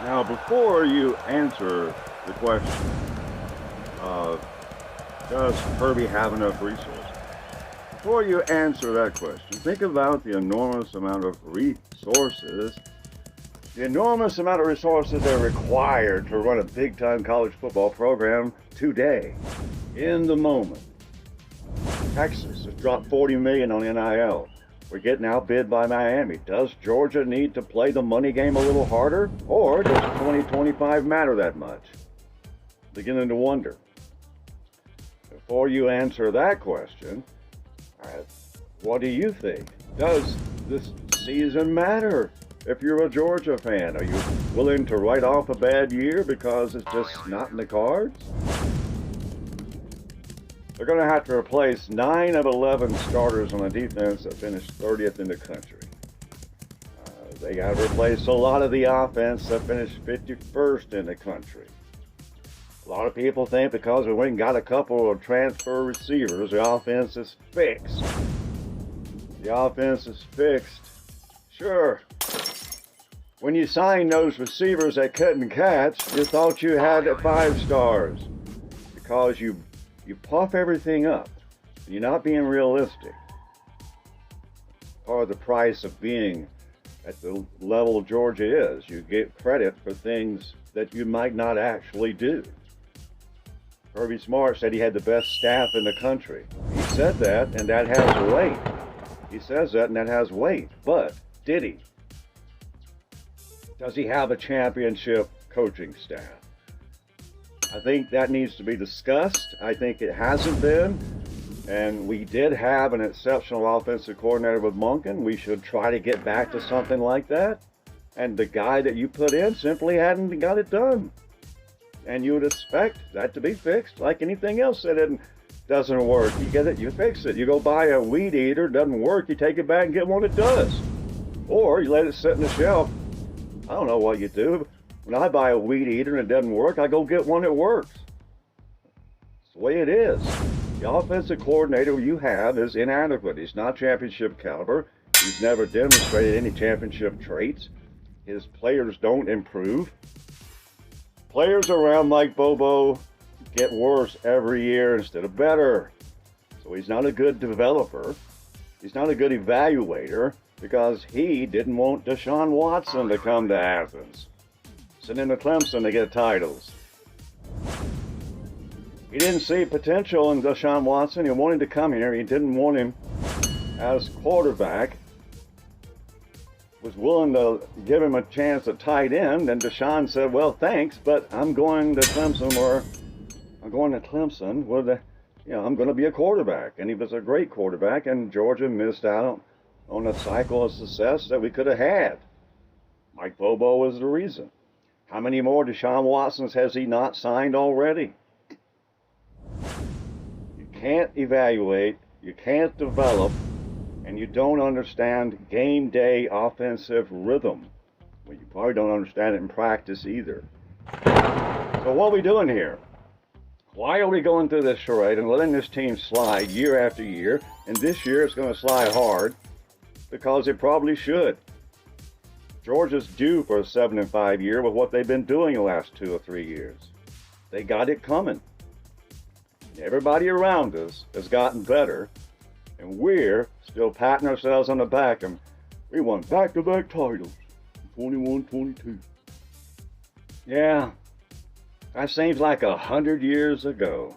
Now, before you answer the question, uh, does Kirby have enough resources? Before you answer that question, think about the enormous amount of resources, that are required to run a big-time college football program today, in the moment. Texas has dropped $40 million on NIL. We're getting outbid by Miami. Does Georgia need to play the money game a little harder? Or does 2025 matter that much? Beginning to wonder. Before you answer that question, what do you think? Does this season matter? If you're a Georgia fan, are you willing to write off a bad year because it's just not in the cards? They're going to have to replace 9 of 11 starters on a defense that finished 30th in the country. They got to replace a lot of the offense that finished 51st in the country. A lot of people think because we went and got a couple of transfer receivers, the offense is fixed. The offense is fixed. Sure. When you signed those receivers that couldn't catch, you thought you had 5 stars because you puff everything up. You're not being realistic. Part of the price of being at the level Georgia is, you get credit for things that you might not actually do. Kirby Smart said he had the best staff in the country. He said that, and that has weight. He says that, and that has weight. But did he? Does he have a championship coaching staff? I think that needs to be discussed. I think it hasn't been. And we did have an exceptional offensive coordinator with Monken. We should try to get back to something like that. And the guy that you put in simply hadn't got it done. And you would expect that to be fixed like anything else that doesn't work. You get it, you fix it. You go buy a weed eater, doesn't work, you take it back and get one that does. Or you let it sit in the shelf. I don't know what you do. When I buy a weed eater and it doesn't work, I go get one that works. It's the way it is. The offensive coordinator you have is inadequate. He's not championship caliber. He's never demonstrated any championship traits. His players don't improve. Players around Mike Bobo get worse every year instead of better. So he's not a good developer. He's not a good evaluator because he didn't want Deshaun Watson to come to Athens. Send him to Clemson to get titles. He didn't see potential in Deshaun Watson. He wanted to come here. He didn't want him as quarterback. Was willing to give him a chance at tight end. And Deshaun said, well, thanks, but I'm going to Clemson with I'm going to be a quarterback. And he was a great quarterback, and Georgia missed out on a cycle of success that we could have had. Mike Bobo was the reason. How many more Deshaun Watsons has he not signed already? You can't evaluate, you can't develop, and you don't understand game day offensive rhythm. Well, you probably don't understand it in practice either. So what are we doing here? Why are we going through this charade and letting this team slide year after year? And this year it's going to slide hard because it probably should. Georgia's due for a 7-5 year with what they've been doing the last 2 or 3 years. They got it coming. Everybody around us has gotten better, and we're still patting ourselves on the back, and we won back-to-back titles, 21-22. Yeah, that seems like 100 years ago.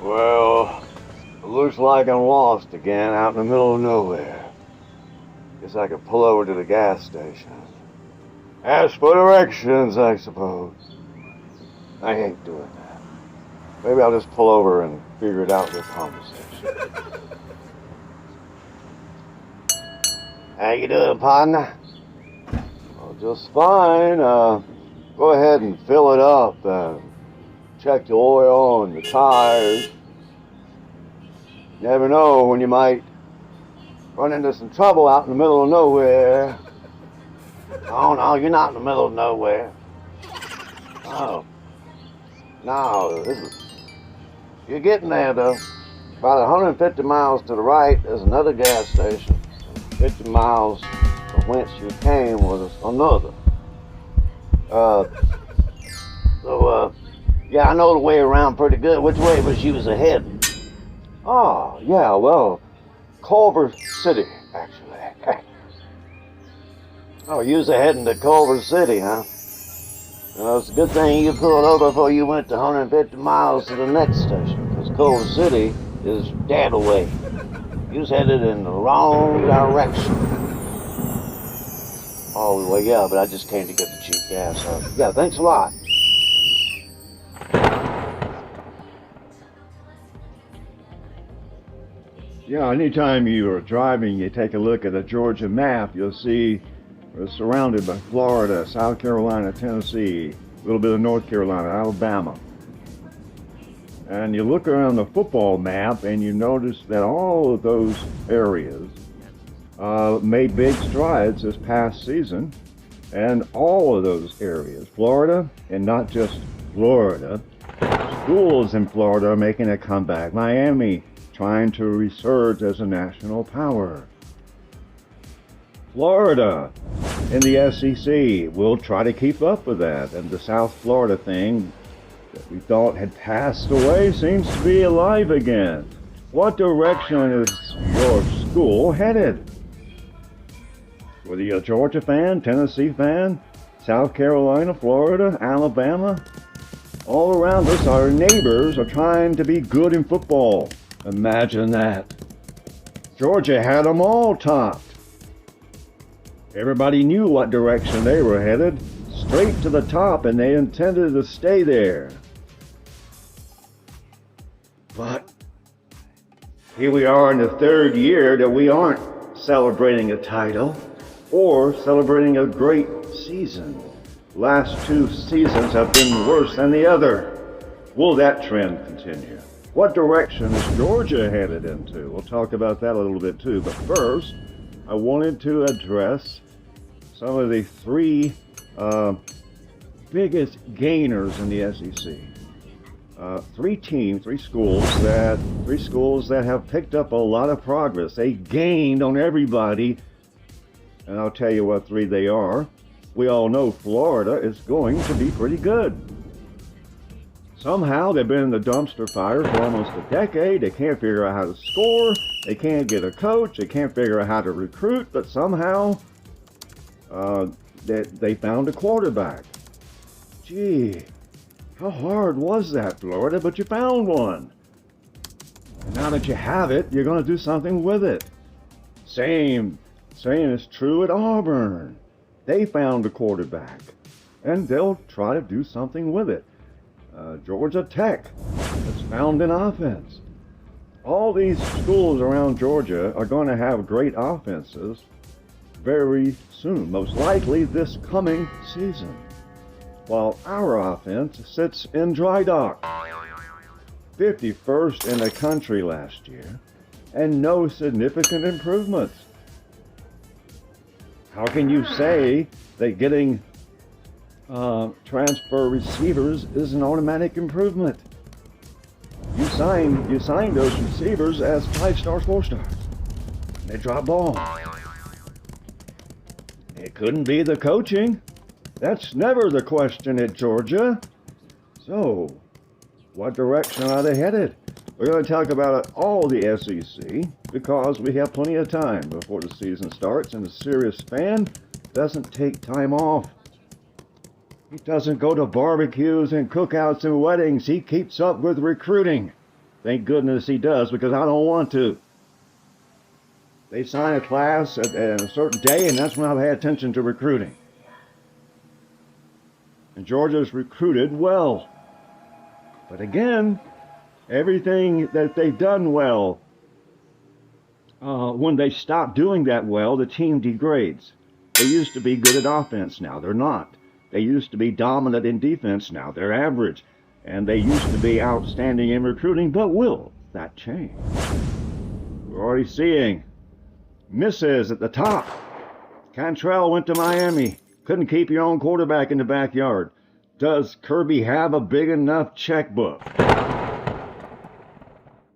Well, it looks like I'm lost again out in the middle of nowhere. Guess I could pull over to the gas station. Ask for directions, I suppose. I hate doing that. Maybe I'll just pull over and figure it out with conversation. How you doing, partner? Oh, just fine. Go ahead and fill it up and check the oil and the tires. Never know when you might run into some trouble out in the middle of nowhere. Oh, no, you're not in the middle of nowhere. Oh. No, you're getting there, though. About 150 miles to the right, there's another gas station. 50 miles from whence you came was another. Yeah, I know the way around pretty good. Which way was you heading? Oh, yeah, well, Culver City, actually. Oh, you was heading to Culver City, huh? Well, it's a good thing you pulled over before you went to 150 miles to the next station, because Culver City is dead away. You was headed in the wrong direction. Oh, well, yeah, but I just came to get the cheap gas. Yeah, thanks a lot. Yeah, anytime you are driving, you take a look at a Georgia map, you'll see we're surrounded by Florida, South Carolina, Tennessee, a little bit of North Carolina, Alabama. And you look around the football map and you notice that all of those areas made big strides this past season. And all of those areas, Florida, and not just Florida, schools in Florida are making a comeback. Miami trying to resurge as a national power. Florida in the SEC will try to keep up with that. And the South Florida thing that we thought had passed away seems to be alive again. What direction is your school headed? Whether you're a Georgia fan, Tennessee fan, South Carolina, Florida, Alabama, all around us, our neighbors are trying to be good in football. Imagine that. Georgia had them all topped. Everybody knew what direction they were headed, straight to the top, and they intended to stay there. But here we are in the third year that we aren't celebrating a title or celebrating a great season. Last two seasons have been worse than the other. Will that trend continue? What direction is Georgia headed into? We'll talk about that a little bit too. But first, I wanted to address some of the three biggest gainers in the SEC. Three schools that have picked up a lot of progress. They gained on everybody, and I'll tell you what three they are. We all know Florida is going to be pretty good. Somehow they've been in the dumpster fire for almost a decade. They can't figure out how to score. They can't get a coach. They can't figure out how to recruit. But somehow they found a quarterback. Gee, how hard was that, Florida? But you found one. And now that you have it, you're going to do something with it. Same is true at Auburn. They found a quarterback, and they'll try to do something with it. Georgia Tech has found an offense. All these schools around Georgia are going to have great offenses very soon, most likely this coming season, while our offense sits in dry dock. 51st in the country last year, and no significant improvements. How can you say that getting transfer receivers is an automatic improvement? You signed those receivers as 5-stars, 4-stars. They drop ball. It couldn't be the coaching. That's never the question at Georgia. So, what direction are they headed? We're going to talk about all the SEC because we have plenty of time before the season starts, and a serious fan doesn't take time off. He doesn't go to barbecues and cookouts and weddings. He keeps up with recruiting. Thank goodness he does, because I don't want to. They sign a class at a certain day, and that's when I pay attention to recruiting. And Georgia's recruited well. But again, everything that they've done well, when they stop doing that well, the team degrades. They used to be good at offense, now they're not. They used to be dominant in defense, now they're average. And they used to be outstanding in recruiting, but will that change? We're already seeing misses at the top. Cantrell went to Miami. Couldn't keep your own quarterback in the backyard. Does Kirby have a big enough checkbook?